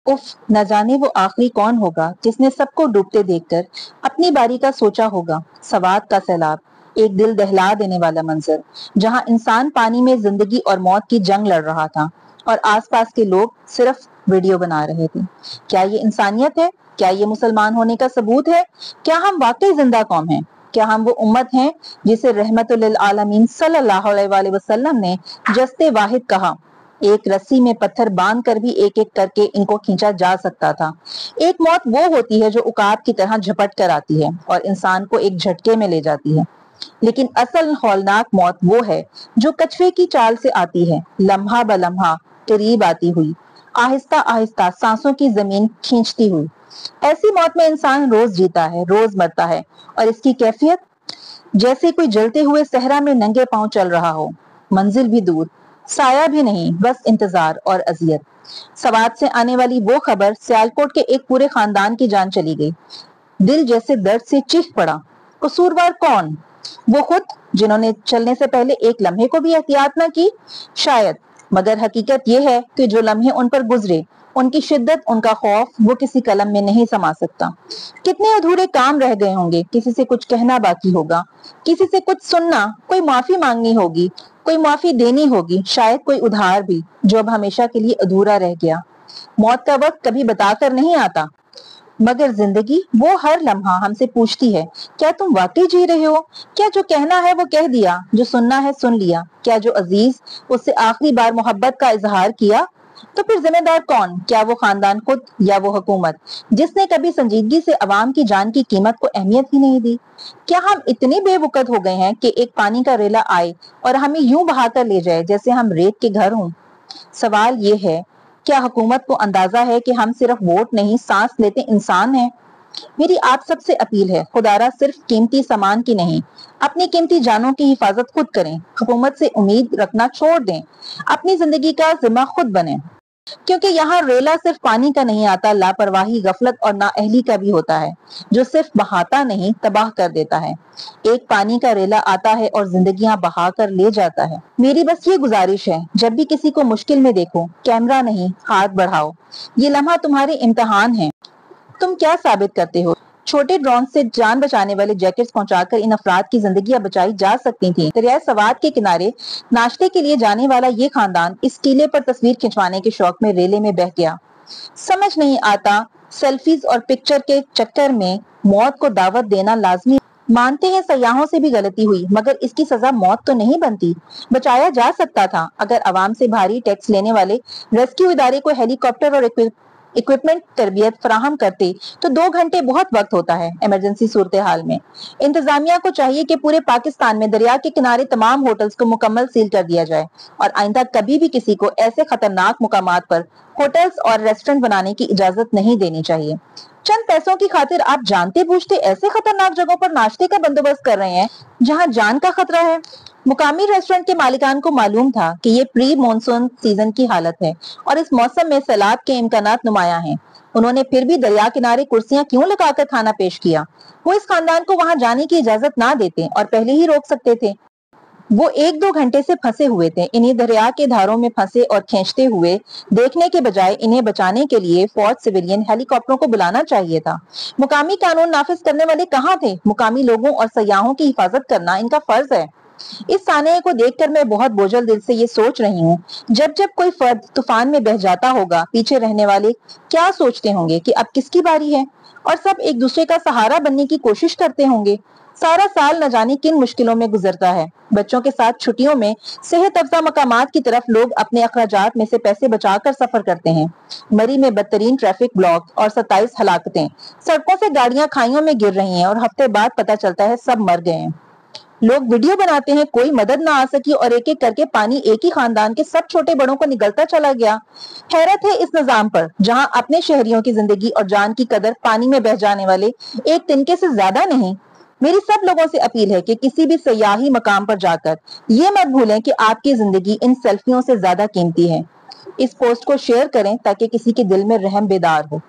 उफ, न जाने वो आखिरी कौन होगा जिसने सबको डूबते देखकर अपनी बारी का सोचा होगा। सवाद का सैलाब, एक दिल दहला देने वाला मंजर, जहां इंसान पानी में जिंदगी और मौत की जंग लड़ रहा था और आसपास के लोग सिर्फ वीडियो बना रहे थे। क्या ये इंसानियत है? क्या ये मुसलमान होने का सबूत है? क्या हम वाकई जिंदा कौम हैं? क्या हम वो उम्मत हैं जिसे रहमतुल आलमीन सल्लल्लाहु अलैहि वसल्लम ने जस्ते वाहिद कहा? एक रस्सी में पत्थर बांध कर भी एक एक करके इनको खींचा जा सकता था। एक मौत वो होती है जो उकाब की तरह झपट कर आती है और इंसान को एक झटके में ले जाती है, लेकिन असल हौलनाक मौत वो है जो कछुए की चाल से आती है, लम्हा ब लम्हा करीब आती हुई, आहिस्ता आहिस्ता सांसों की जमीन खींचती हुई। ऐसी मौत में इंसान रोज जीता है, रोज मरता है, और इसकी कैफियत जैसे कोई जलते हुए सहरा में नंगे पांव चल रहा हो, मंजिल भी दूर, साया भी नहीं, बस इंतजार और अजियत। सवात से आने वाली वो खबर, सियालकोट के एक पूरे खानदान की जान चली गई। दिल जैसे दर्द से चीख पड़ा। कसूरवार कौन? वो खुद, जिन्होंने चलने से पहले एक लम्हे को भी एहतियात न की? शायद, मगर हकीकत ये है कि जो लम्हे उन पर गुजरे, उनकी शिद्दत, उनका खौफ, वो किसी कलम में नहीं समा सकता। कितने अधूरे काम रह गए होंगे, किसी से कुछ कहना बाकी होगा, किसी से कुछ सुनना, कोई माफी मांगनी होगी, कोई माफी देनी होगी, शायद कोई उधार भी, जो अब हमेशा के लिए अधूरा रह गया। मौत का वक्त कभी बताकर नहीं आता, मगर जिंदगी वो हर लम्हा हमसे पूछती है, क्या तुम वाकई जी रहे हो? क्या जो कहना है वो कह दिया, जो सुनना है सुन लिया? क्या जो अजीज, उससे आखिरी बार मोहब्बत का इजहार किया? तो फिर जिम्मेदार कौन? क्या वो खानदान खुद, या वो हुकूमत जिसने कभी संजीदगी से अवाम की जान की कीमत को अहमियत ही नहीं दी? क्या हम इतने बेवकूफ हो गए हैं कि एक पानी का रेला आए और हमें यूं बहाकर ले जाए जैसे हम रेत के घर हों? सवाल ये है, क्या हुकूमत को अंदाजा है कि हम सिर्फ वोट नहीं, सांस लेते इंसान हैं? मेरी आप सबसे अपील है, खुदारा सिर्फ कीमती सामान की नहीं, अपनी कीमती जानों की हिफाजत खुद करें। हुकूमत से उम्मीद रखना छोड़ दें, अपनी जिंदगी का जिम्मा खुद बने, क्योंकि यहाँ रेला सिर्फ पानी का नहीं आता, लापरवाही, गफलत और नाअहली का भी होता है, जो सिर्फ बहाता नहीं, तबाह कर देता है। एक पानी का रेला आता है और जिंदगियां बहा कर ले जाता है। मेरी बस ये गुजारिश है, जब भी किसी को मुश्किल में देखो, कैमरा नहीं, हाथ बढ़ाओ। ये लम्हा तुम्हारे इम्तिहान है। तुम क्या साबित करते हो? छोटे ड्रोन से जान बचाने वाले जैकेट्स पहुंचाकर इन अफराद की जिंदगियां बचाई जा सकती थी। दरिया सवात के किनारे नाश्ते के लिए जाने वाला ये खानदान इस टीले पर तस्वीर खिंचवाने के शौक में रेले में बह गया। समझ नहीं आता, सेल्फीज और पिक्चर के चक्कर में मौत को दावत देना लाजमी। मानते हैं सयाहों से भी गलती हुई, मगर इसकी सजा मौत तो नहीं बनती। बचाया जा सकता था अगर अवाम से भारी टैक्स लेने वाले रेस्क्यू इदारे को हेलीकॉप्टर और इक्विपमेंट तरबियत फराहम करते, तो 2 घंटे बहुत वक्त होता है इमरजेंसी सूरत हाल में। इंतजामिया को चाहिए कि पूरे पाकिस्तान में दरिया के किनारे तमाम होटल्स को मुकम्मल सील कर दिया जाए और आइंदा कभी भी किसी को ऐसे खतरनाक मुकामात पर होटल्स और रेस्टोरेंट बनाने की इजाजत नहीं देनी चाहिए। चंद पैसों की खातिर आप जानते बूझते ऐसे खतरनाक जगहों पर नाश्ते का बंदोबस्त कर रहे हैं जहां जान का खतरा है। मुकामी रेस्टोरेंट के मालिकान को मालूम था कि ये प्री मॉनसून सीजन की हालत है और इस मौसम में सैलाब के इम्कानात नुमाया हैं। उन्होंने फिर भी दरिया किनारे कुर्सियां क्यों लगाकर खाना पेश किया? वो इस खानदान को वहां जाने की इजाजत ना देते और पहले ही रोक सकते थे। वो 1-2 घंटे से फंसे हुए थे। इन्हें दरिया के धारों में फंसे और खींचते हुए देखने के बजाय इन्हें बचाने के लिए फौज, सिविलियन, हेलीकॉप्टरों को बुलाना चाहिए था। मुकामी कानून नाफिज करने वाले कहाँ थे? मुकामी लोगों और सयाहों की हिफाजत करना इनका फर्ज है। इस साने को देखकर मैं बहुत बोझल दिल से ये सोच रही हूँ, जब जब कोई फर्द तूफान में बह जाता होगा, पीछे रहने वाले क्या सोचते होंगे कि अब किसकी बारी है, और सब एक दूसरे का सहारा बनने की कोशिश करते होंगे। सारा साल न जाने किन मुश्किलों में गुजरता है। बच्चों के साथ छुट्टियों में सेहत अफजा मकामात की तरफ लोग अपने अखराजात में से पैसे बचाकर सफर करते हैं। मरी में बदतरीन ट्रैफिक ब्लॉक और 27 हलाकतें, सड़कों से गाड़ियां खाइयों में गिर रही हैं और हफ्ते बाद पता चलता है सब मर गए हैं। लोग वीडियो बनाते हैं, कोई मदद ना आ सकी और एक एक करके पानी एक ही खानदान के सब छोटे बड़ों को निगलता चला गया। हैरत है इस निजाम पर, जहां अपने शहरियों की जिंदगी और जान की कदर पानी में बह जाने वाले एक तिनके से ज्यादा नहीं। मेरी सब लोगों से अपील है कि किसी भी सयाही मकाम पर जाकर ये मत भूलें कि आपकी जिंदगी इन सेल्फियों से ज्यादा कीमती है। इस पोस्ट को शेयर करें ताकि किसी के दिल में रहम बेदार हो।